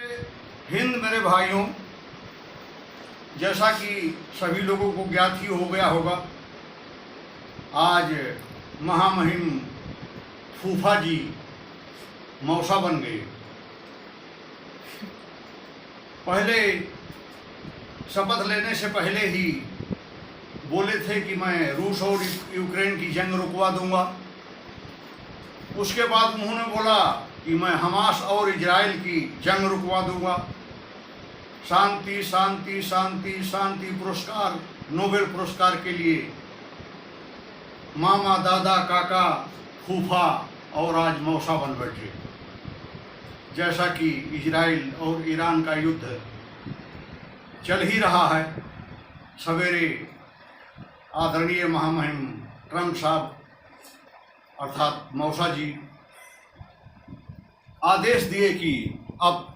हिंद मेरे भाइयों, जैसा कि सभी लोगों को ज्ञात ही हो गया होगा, आज महामहिम फूफा जी मौसा बन गए। पहले शपथ लेने से पहले ही बोले थे कि मैं रूस और यूक्रेन की जंग रुकवा दूंगा। उसके बाद उन्होंने बोला कि मैं हमास और इजराइल की जंग रुकवा दूंगा। शांति शांति शांति शांति पुरस्कार, नोबेल पुरस्कार के लिए मामा, दादा, काका, फूफा और आज मौसा बन बैठे। जैसा कि इजराइल और ईरान का युद्ध चल ही रहा है, सवेरे आदरणीय महामहिम ट्रंप साहब अर्थात मौसा जी आदेश दिए कि अब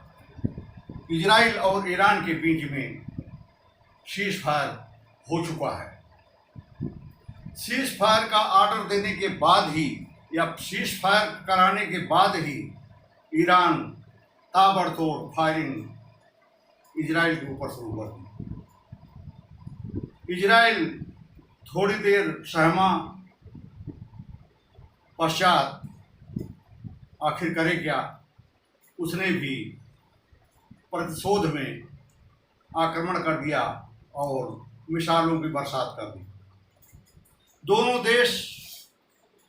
इजराइल और ईरान के बीच में सीज फायर हो चुका है। सीज फायर का ऑर्डर देने के बाद ही या सीज फायर कराने के बाद ही ईरान ताबड़तोड़ फायरिंग इजराइल के ऊपर शुरू कर दी। इजराइल थोड़ी देर सहमा, पश्चात आखिर करे क्या, उसने भी प्रतिशोध में आक्रमण कर दिया और मिसाइलों की बरसात कर दी। दोनों देश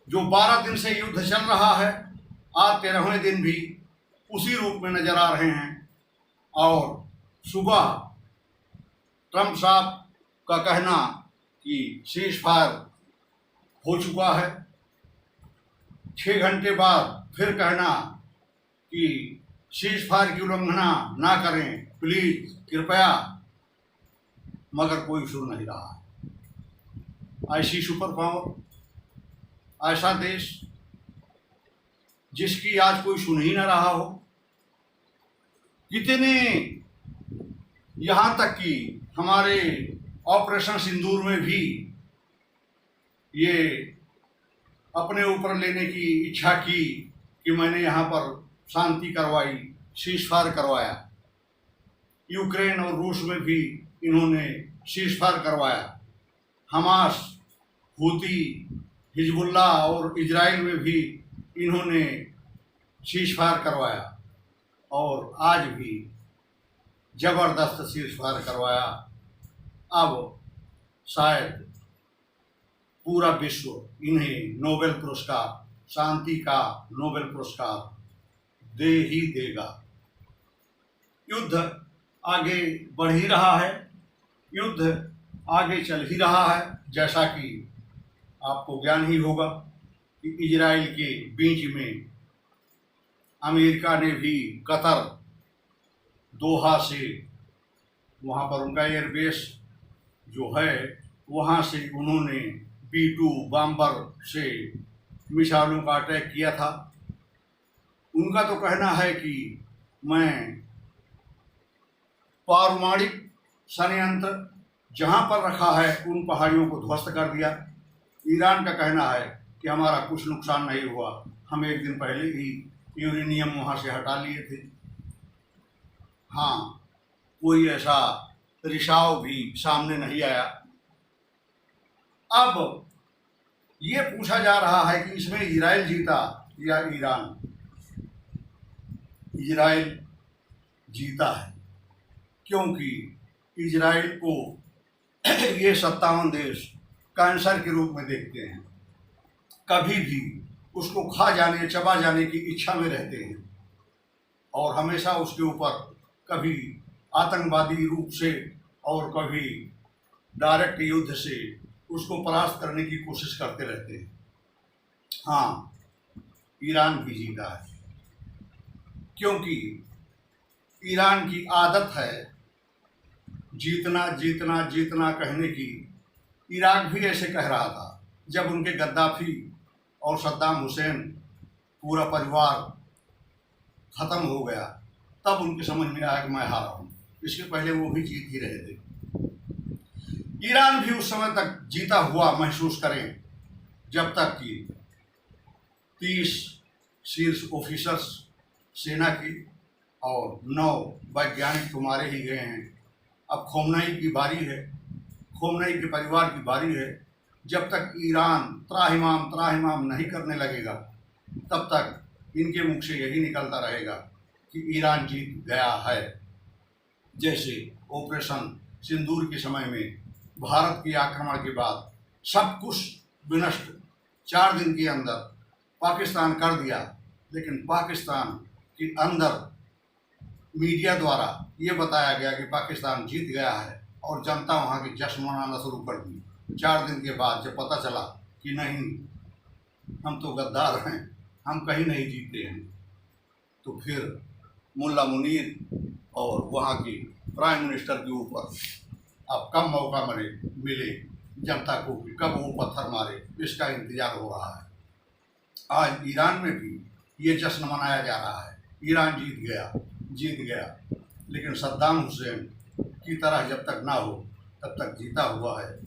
जो 12 दिन से युद्ध चल रहा है, आज 13वें दिन भी उसी रूप में नजर आ रहे हैं। और सुबह ट्रंप साहब का कहना कि सीज फायर हो चुका है, 6 घंटे बाद फिर कहना कि सीज फायर की उल्लंघना ना करें प्लीज, कृपया, मगर कोई सुन नहीं रहा है। ऐसी सुपर पावर, ऐसा देश जिसकी आज कोई सुन ही ना रहा हो। कितने, यहाँ तक कि हमारे ऑपरेशन सिंदूर में भी ये अपने ऊपर लेने की इच्छा की कि मैंने यहाँ पर शांति करवाई, सीज फायर करवाया। यूक्रेन और रूस में भी इन्होंने सीज फायर करवाया। हमास, हूती, हिजबुल्ला और इजराइल में भी इन्होंने सीज फायर करवाया और आज भी जबरदस्त सीज फायर करवाया। अब शायद पूरा विश्व इन्हें नोबेल पुरस्कार, शांति का नोबेल पुरस्कार दे ही देगा। युद्ध आगे बढ़ ही रहा है, युद्ध आगे चल ही रहा है। जैसा कि आपको ज्ञान ही होगा कि इजराइल के बीच में अमेरिका ने भी कतर, दोहा से, वहाँ पर उनका एयरबेस जो है, वहाँ से उन्होंने B-2 बॉम्बर से मिसाइलों का अटैक किया था। उनका तो कहना है कि मैं पारमाणविक संयंत्र जहाँ पर रखा है उन पहाड़ियों को ध्वस्त कर दिया। ईरान का कहना है कि हमारा कुछ नुकसान नहीं हुआ, हम एक दिन पहले ही यूरेनियम वहाँ से हटा लिए थे। हाँ, कोई ऐसा रिसाव भी सामने नहीं आया। अब ये पूछा जा रहा है कि इसमें इजराइल जीता या ईरान। इजराइल जीता है, क्योंकि इजराइल को ये 57 देश कैंसर के रूप में देखते हैं। कभी भी उसको खा जाने, चबा जाने की इच्छा में रहते हैं और हमेशा उसके ऊपर कभी आतंकवादी रूप से और कभी डायरेक्ट युद्ध से उसको परास्त करने की कोशिश करते रहते हैं। हाँ, ईरान भी जीता है, क्योंकि ईरान की आदत है जीतना जीतना जीतना कहने की। इराक भी ऐसे कह रहा था जब उनके गद्दाफी और सद्दाम हुसैन पूरा परिवार ख़त्म हो गया, तब उनके समझ में आया कि मैं हारा हूँ। इसके पहले वो भी जीत ही रहे थे। ईरान भी उस समय तक जीता हुआ महसूस करें जब तक कि 30 शीर्ष ऑफिसर्स सेना के और 9 वैज्ञानिक तो मारे ही गए हैं। अब खोमनई की बारी है, खोमनई के परिवार की बारी है। जब तक ईरान त्राहिमाम नहीं करने लगेगा, तब तक इनके मुख से यही निकलता रहेगा कि ईरान जीत गया है। जैसे ऑपरेशन सिंदूर के समय में भारत के आक्रमण के बाद सब कुछ विनष्ट 4 दिन के अंदर पाकिस्तान कर दिया, लेकिन पाकिस्तान के अंदर मीडिया द्वारा ये बताया गया कि पाकिस्तान जीत गया है और जनता वहाँ की जश्न मनाना शुरू कर दी। 4 दिन के बाद जब पता चला कि नहीं, हम तो गद्दार हैं, हम कहीं नहीं जीते हैं, तो फिर मुल्ला मुनीर और वहाँ की प्राइम मिनिस्टर के ऊपर अब कब मौका मिले जनता को कि कब वो पत्थर मारे, इसका इंतजार हो रहा है। आज ईरान में भी ये जश्न मनाया जा रहा है, ईरान जीत गया, लेकिन सद्दाम हुसैन की तरह जब तक ना हो तब तक जीता हुआ है,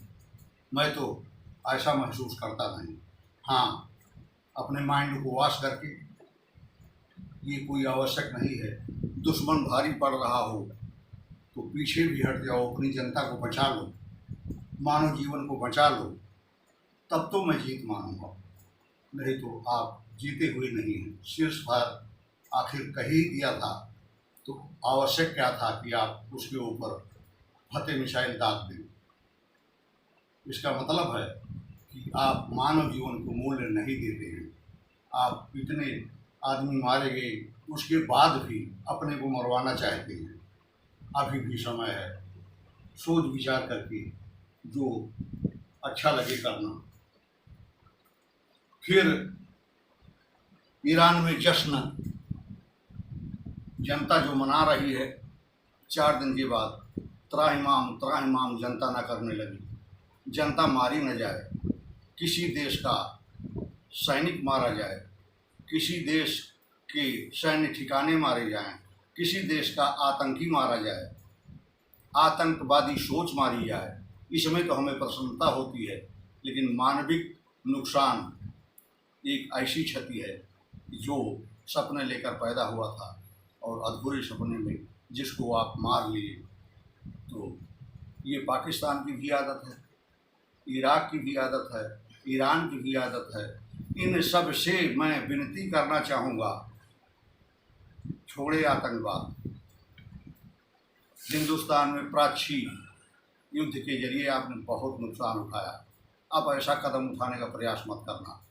मैं तो ऐसा महसूस करता नहीं। हाँ, अपने माइंड को वॉश करके, ये कोई आवश्यक नहीं है। दुश्मन भारी पड़ रहा हो तो पीछे भी हट जाओ, अपनी जनता को बचा लो, मानव जीवन को बचा लो, तब तो मैं जीत मानूंगा। नहीं तो आप जीते हुए नहीं हैं। शीर्ष पर आखिर कह ही दिया था, तो आवश्यक क्या था कि आप उसके ऊपर फतेह मिसाइल दाग दें। इसका मतलब है कि आप मानव जीवन को मूल्य नहीं देते हैं। आप इतने आदमी मारे गए, उसके बाद भी अपने को मरवाना चाहते हैं। अभी भी समय है, सोच विचार करके जो अच्छा लगे करना। फिर ईरान में जश्न जनता जो मना रही है, 4 दिन के बाद त्राहिमाम जनता ना करने लगी। जनता मारी न जाए, किसी देश का सैनिक मारा जाए, किसी देश के सैन्य ठिकाने मारे जाएं, किसी देश का आतंकी मारा जाए, आतंकवादी सोच मारी जाए, इसमें तो हमें प्रसन्नता होती है। लेकिन मानविक नुकसान एक ऐसी क्षति है जो सपने लेकर पैदा हुआ था और अधूरे सपने में जिसको आप मार लिए। तो ये पाकिस्तान की भी आदत है, इराक की भी आदत है, ईरान की भी आदत है। इन सब से मैं विनती करना चाहूँगा, छोड़े आतंकवाद। हिंदुस्तान में प्राची युद्ध के जरिए आपने बहुत नुकसान उठाया, अब ऐसा कदम उठाने का प्रयास मत करना।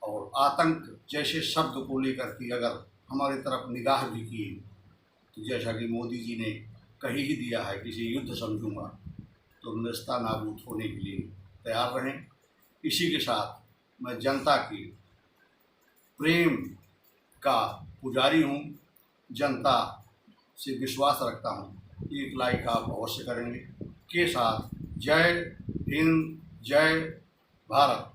और आतंक जैसे शब्द को लेकर के अगर हमारी तरफ निगाह भी किए, तो जैसा कि मोदी जी ने कह ही दिया है कि इसे युद्ध समझूंगा, तो नेस्ता नाबूद होने के लिए तैयार रहें। इसी के साथ मैं जनता की प्रेम का पुजारी हूँ, जनता से विश्वास रखता हूँ। 1 लाइक आप अवश्य करेंगे। के साथ जय हिंद, जय भारत।